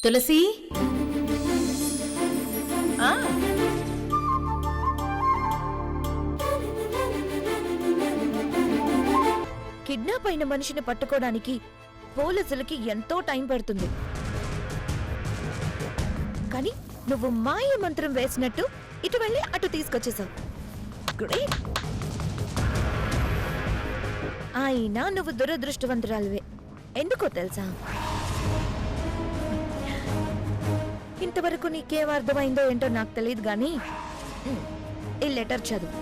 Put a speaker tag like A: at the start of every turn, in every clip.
A: తులసి ఆ
B: కిడ్నాప్ అయిన మనిషిని పట్టుకోవడానికి పోలీసులకి ఎంతో టైం పడుతుంది. కానీ నువ్వు మాయ మంత్రం వేసినట్టు ఇటు వెళ్ళి అటు తీసుకొచ్చేసావు. గ్రేట్. అయినా నువ్వు దురదృష్టవంతురాలివే. ఎందుకో తెలుసా? ఇంతవరకు నీకేం అర్థమైందో ఏంటో నాకు తెలియదు గానీ ఈ లెటర్ చదువు.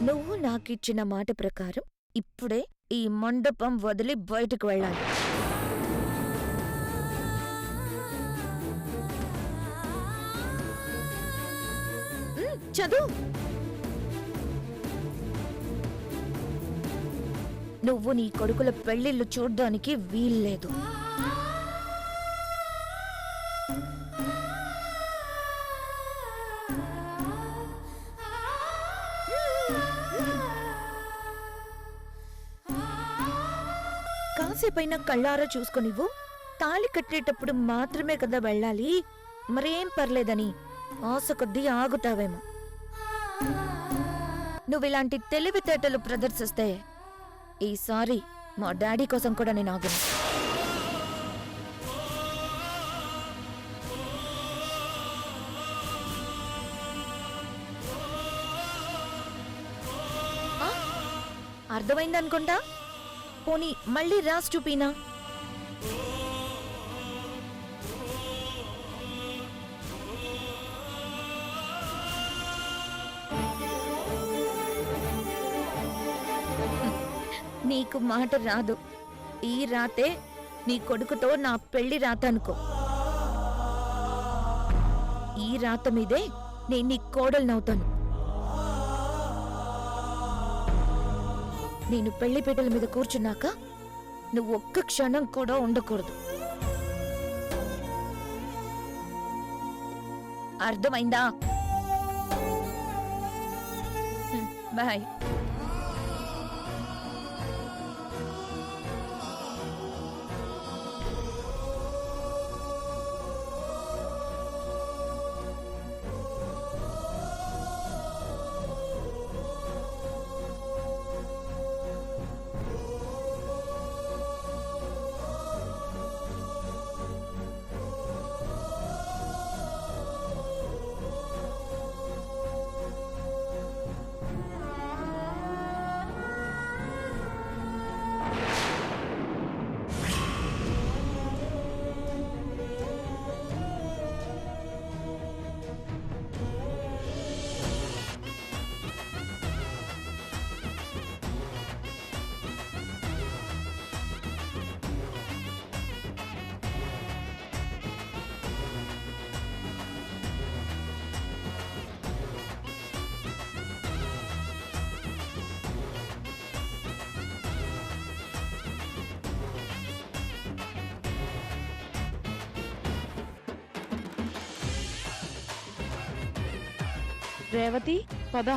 B: నువ్వు నాకిచ్చిన మాట ప్రకారం ఇప్పుడే ఈ మండపం వదిలి బయటకు వెళ్ళాలి. చదువు. నువ్వు నీ కొడుకుల పెళ్లిళ్ళు చూడ్డానికి వీల్లేదు. కాసేపైనా కళ్ళారా చూసుకొనివ్వు. తాళి కట్టేటప్పుడు మాత్రమే కదా వెళ్ళాలి, మరేం పర్లేదని ఆశ కొద్దీ ఆగుతావేమో. నువ్విలాంటి తెలివితేటలు ప్రదర్శిస్తే ఈసారి మా డాడీ కోసం కూడా నేను ఆగను. అర్థమైందనుకుంటా. పోనీ మళ్ళీ రాసి చూపినా? నీకు మాట రాదు. ఈ రాతే నీ కొడుకుతో నా పెళ్లి రాత అనుకో. ఈ రాత మీదే నేను నీ కోడలునవుతాను. నేను పెళ్లిపీటల మీద కూర్చున్నాక నువ్వు ఒక్క క్షణం కూడా ఉండకూడదు. అర్థమైందా? బాయ్.
C: రేవతి, పద.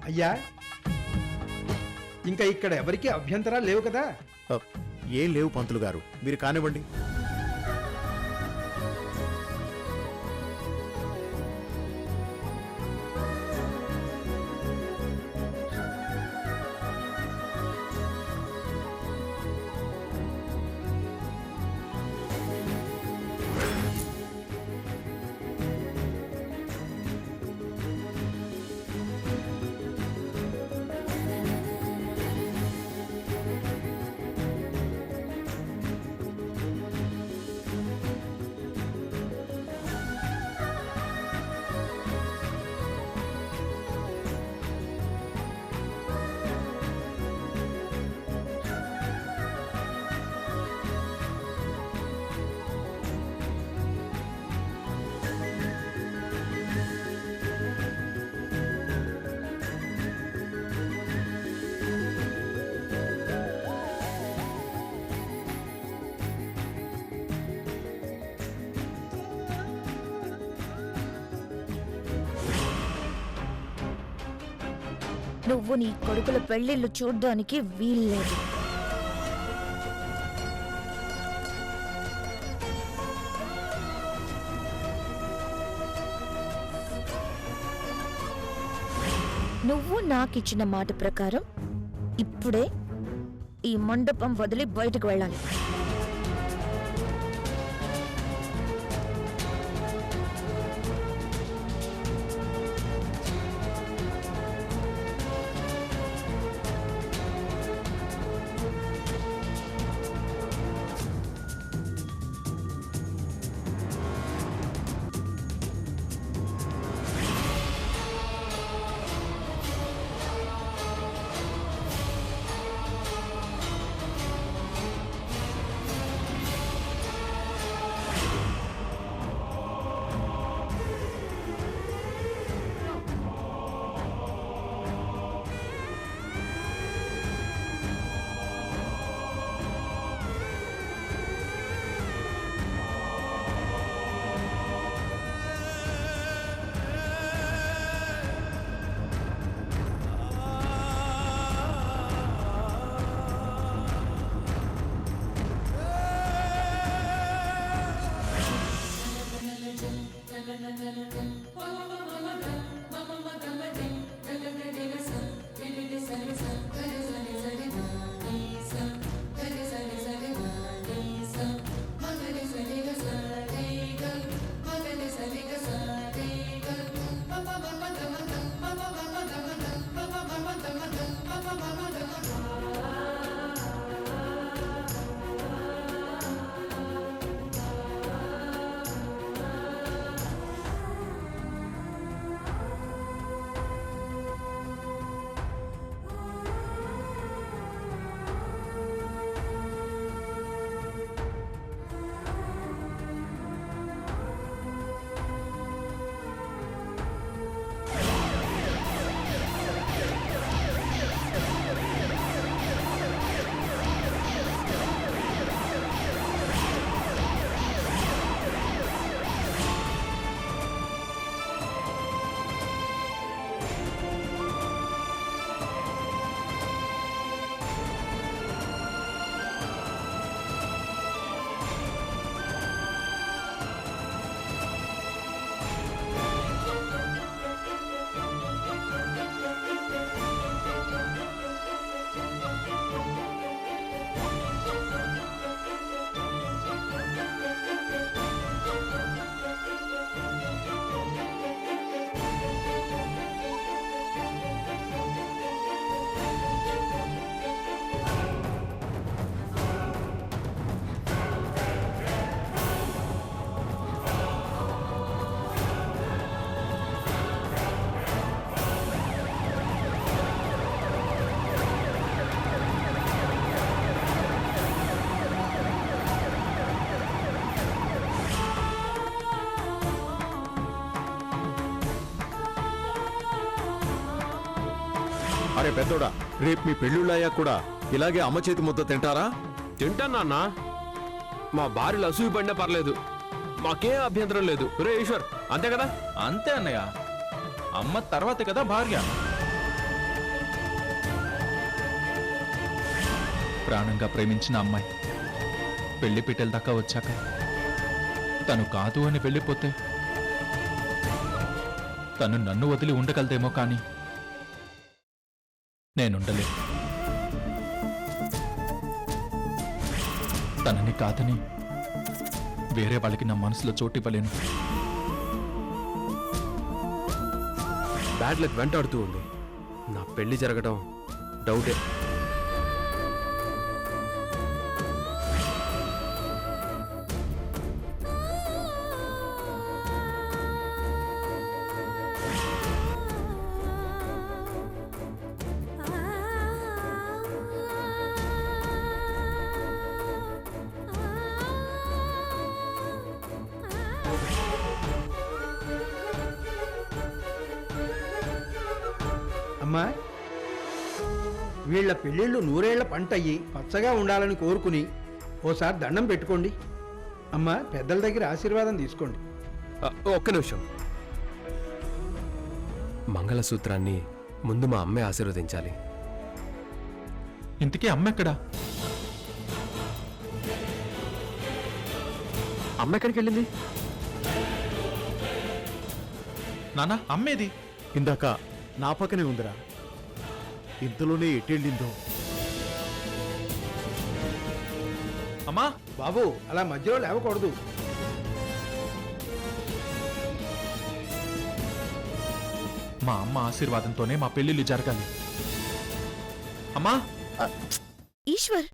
A: అయ్యా, ఇంకా ఇక్కడ ఎవరికి అభ్యంతరాలు లేవు కదా?
C: ఏం లేవు పంతులు గారు, మీరు కానివ్వండి.
B: నువ్వు నీ కొడుకుల పెళ్లిళ్ళు చూడ్డానికి వీల్లేదు. నువ్వు నాకిచ్చిన మాట ప్రకారం ఇప్పుడే ఈ మండపం వదిలి బయటకు వెళ్ళాలి.
D: అరే పెద్దోడా, రేపు మీ పెళ్ళిళ్ళయ్యా కూడా ఇలాగే అమ్మ చేతి ముద్ద తింటారా?
E: తింటాను నాన్న. మా భార్యలు అసూయ పడినా పర్లేదు, మాకేం అభ్యంతరం లేదు. రే ఈశ్వర్, అంతే కదా?
F: అంతే అన్నయ్య, అమ్మ తర్వాతే కదా భార్య. ప్రాణంగా ప్రేమించిన అమ్మాయి పెళ్లి పిట్టెల దాకా వచ్చాక తను కాదు అని వెళ్ళిపోతే తను నన్ను వదిలి ఉండగలదేమో కానీ నేనుండలే. తనని కాదని వేరే వాళ్ళకి నా మనసులో చోటివ్వలేను.
E: బ్యాడ్ లక్ వెంటాడుతూ ఉంది. నా పెళ్లి జరగడం డౌటే.
A: అమ్మా, వీళ్ళ పెళ్ళిళ్ళు నూరేళ్ల పంటయ్యి పచ్చగా ఉండాలని కోరుకుని ఓసారి దండం పెట్టుకోండి. అమ్మా, పెద్దల దగ్గర ఆశీర్వాదం తీసుకోండి.
E: ఒక్క నిమిషం. మంగళసూత్రాన్ని ముందు మా అమ్మే ఆశీర్వదించాలి.
F: ఇంతకీ అమ్మ ఎక్కడా?
E: అమ్మ ఎక్కడికి వెళ్ళింది?
F: నానా అమ్మేది?
C: ఇందాక నా పక్కనే ఉందిరా. ఇంతలోనే ఎటెళ్ళిందో.
F: అమ్మా
A: బాబు, అలా మధ్యలో లేవకూడదు.
F: మా అమ్మ ఆశీర్వాదంతోనే మా పెళ్లిళ్ళు జరగాలి. అమ్మా
B: ఈశ్వర్,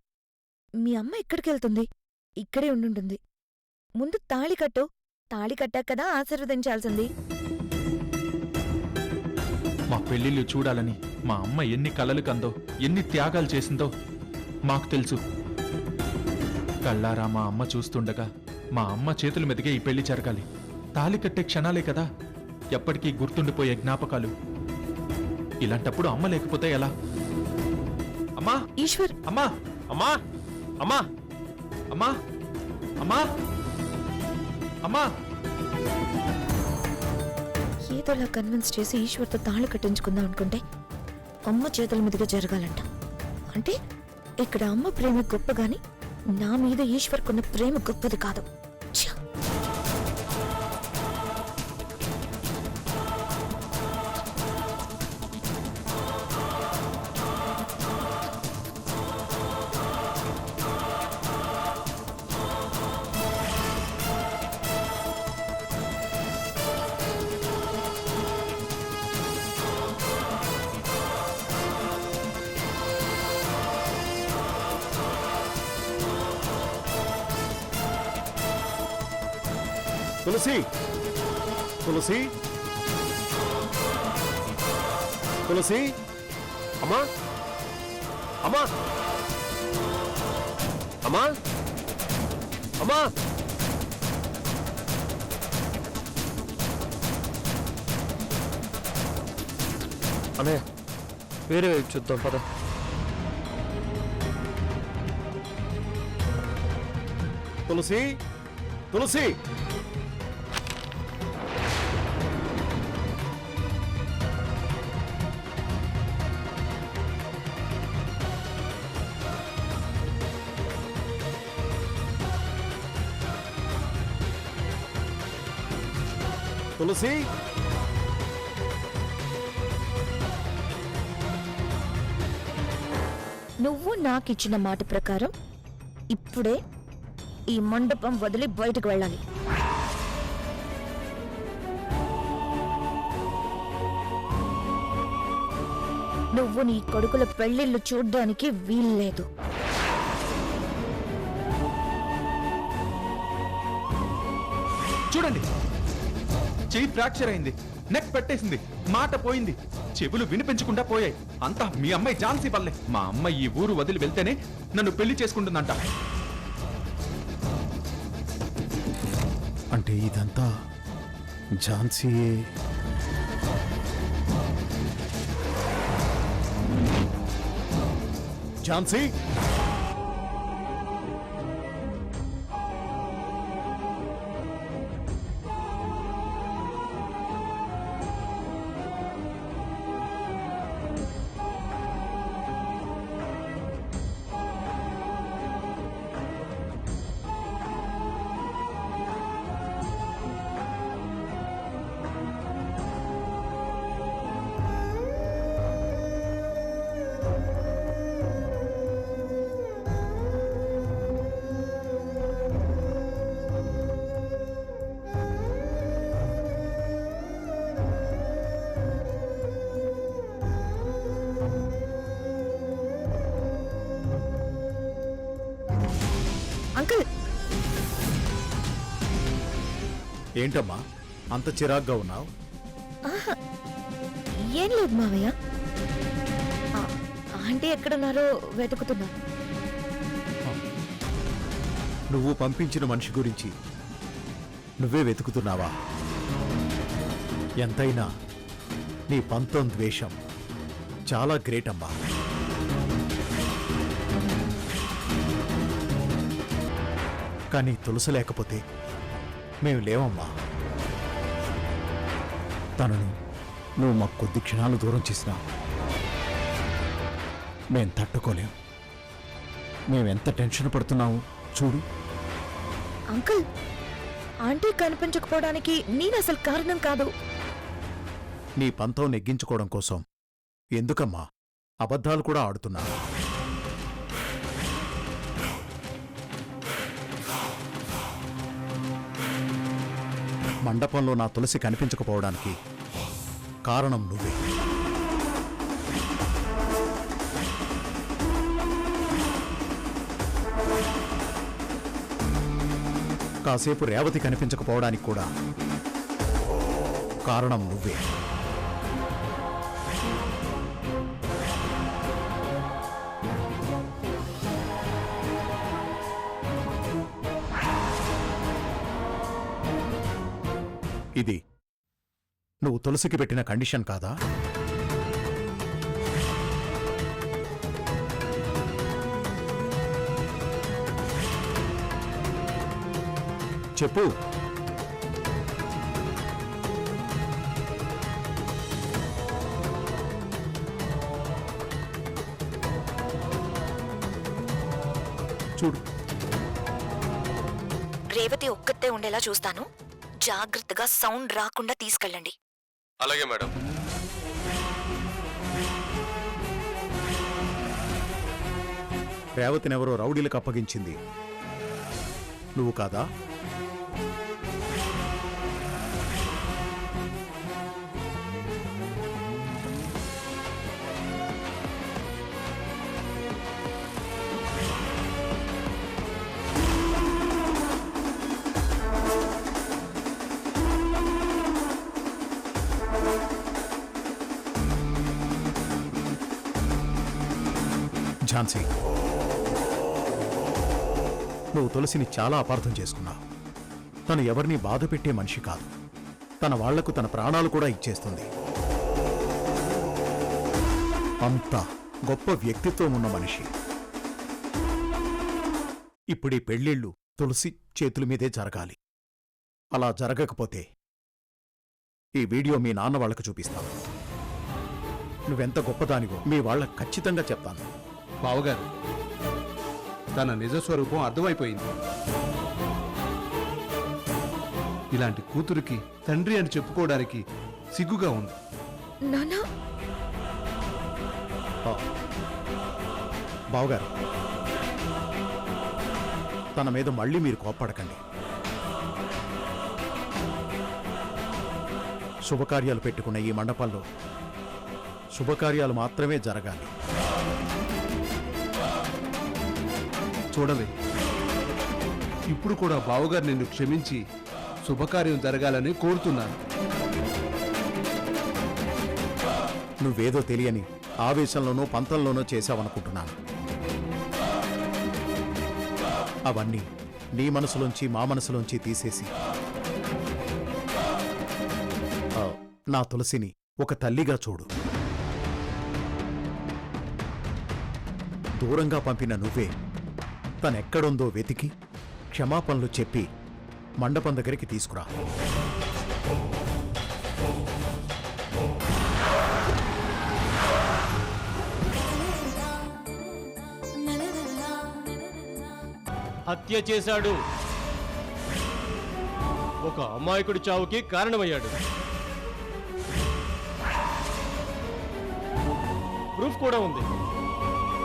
B: మీ అమ్మ ఎక్కడికి వెళ్తుంది? ఇక్కడే ఉండుంటుంది. ముందు తాళి కట్టు. తాళి కట్టాక కదా ఆశీర్వదించాల్సింది.
F: మా పెళ్లిళ్ళు చూడాలని మా అమ్మ ఎన్ని కలలు కందో, ఎన్ని త్యాగాలు చేసిందో మాకు తెలుసు. కళ్ళారా మా అమ్మ చూస్తుండగా మా అమ్మ చేతుల మీదుగా ఈ పెళ్లి జరగాలి. తాళి కట్టే క్షణాలే కదా ఎప్పటికీ గుర్తుండిపోయే జ్ఞాపకాలు. ఇలాంటప్పుడు అమ్మ లేకపోతే ఎలా? అమ్మా
B: ఈశ్వర్,
F: అమ్మా అమ్మా అమ్మా అమ్మా అమ్మా అమ్మా
B: ఏదోలా కన్విన్స్ చేసి ఈశ్వర్తో తాళి కట్టించుకుందాం అనుకుంటే అమ్మ చేతుల మీదుగా జరగాలంట. అంటే ఇక్కడ అమ్మ ప్రేమ గొప్ప గాని నా మీద ఈశ్వర్కున్న ప్రేమ గొప్పది కాదు. ఛ!
C: తులసి, తులసి, తులసి.
E: అమ్మా అమ్మా అమ్మా అమ్మా అనే వేరే వైపు చూద్దాం పద.
C: తులసి, తులసి. తులసి,
B: నువ్వు నాకిచ్చిన మాట ప్రకారం ఇప్పుడే ఈ మండపం వదిలి బయటకు వెళ్ళాలి. నువ్వు నీ కొడుకుల పెళ్లిళ్ళు చూడ్డానికి వీల్లేదు.
F: చూడండి, చెయ్యి ఫ్రాక్చర్ అయింది, నెక్ పెట్టేసింది, మాట పోయింది, చెవులు వినిపించకుండా పోయాయి. అంతా మీ అమ్మాయి ఝాన్సీ వల్లే. మా అమ్మ ఈ ఊరు వదిలి వెళ్తేనే నన్ను పెళ్లి చేసుకుంటుందంట.
C: అంటే ఇదంతా ఝాన్సీ. ఝాన్సీ,
B: అంకుల్
C: ఏంటమ్మా అంత చిరాగ్గా ఉన్నావు?
B: ఏం లేదు మావయ్య. ఆ, ఆంటీ ఎక్కడున్నారో వెతుకుతున్నా.
C: నువ్వు పంపించిన మనిషి గురించి నువ్వే వెతుకుతున్నావా? ఎంతైనా నీ పంతం ద్వేషం చాలా గ్రేట్ అమ్మా. కానీ తులసి లేకపోతే మేము లేవమ్మా. తనను నువ్వు మాకు కొద్ది క్షణాలు దూరం చేసినా మేం తట్టుకోలేం. మేమెంత టెన్షన్ పడుతున్నాము చూడు.
B: అంకుల్ ఆంటీ కనిపించకపోవడానికి నేను అసలు కారణం కాదు.
C: నీ పంతం నెగ్గించుకోవడం కోసం ఎందుకమ్మా అబద్ధాలు కూడా ఆడుతున్నా? మండపంలో నా తులసి కనిపించకపోవడానికి కారణం నువ్వే. కాసేపు రేవతి కనిపించకపోవడానికి కూడా కారణం నువ్వే. ఇది నువ్వు తులసికి పెట్టిన కండిషన్ కాదా? చెప్పు. చూడు,
B: రేవతి ఒక్కతే ఉండేలా చూస్తాను. జాగ్రత్తగా సౌండ్ రాకుండా తీసుకెళ్ళండి.
E: అలాగే మేడం.
C: రేవతినెవరో రౌడీలకు అప్పగించింది నువ్వు కాదా? ఝాన్సీ, నువ్వు తులసిని చాలా అపార్థం చేసుకున్నావు. తను ఎవరిని బాధ పెట్టే మనిషి కాదు. తన వాళ్లకు తన ప్రాణాలు కూడా ఇచ్చేస్తుంది. అంత గొప్ప వ్యక్తిత్వం ఉన్న మనిషి. ఇప్పుడీ పెళ్ళిళ్ళు తులసి చేతుల మీదే జరగాలి. అలా జరగకపోతే ఈ వీడియో మీ నాన్న వాళ్లకు చూపిస్తాను. నువ్వెంత గొప్పదానివో మీ వాళ్ళకు ఖచ్చితంగా చెప్తాను.
A: బావగారు, తన నిజస్వరూపం అర్థమైపోయింది. ఇలాంటి కూతురికి తండ్రి అని చెప్పుకోవడానికి సిగ్గుగా ఉంది.
B: నానా
C: బావగారు, తన మీద మళ్ళీ మీరు కోప్పడకండి. శుభకార్యాలు పెట్టుకున్న ఈ మండపంలో శుభకార్యాలు మాత్రమే జరగాలి.
A: చూడవే, ఇప్పుడు కూడా బావగారు నిన్ను క్షమించి శుభకార్యం జరగాలని కోరుతున్నాను.
C: నువ్వేదో తెలియని ఆవేశంలోనో పంతంలోనో చేశావనుకుంటున్నాను. అవన్నీ నీ మనసులోంచి మా మనసులోంచి తీసేసి నా తులసిని ఒక తల్లిగా చూడు. దూరంగా పంపిన నువ్వే తనెక్కడుందో వెతికి క్షమాపణలు చెప్పి మండపం దగ్గరికి తీసుకురా.
G: హత్య చేశాడు. ఒక అమాయకుడి చావుకి కారణమయ్యాడు. ప్రూఫ్ కూడా ఉంది.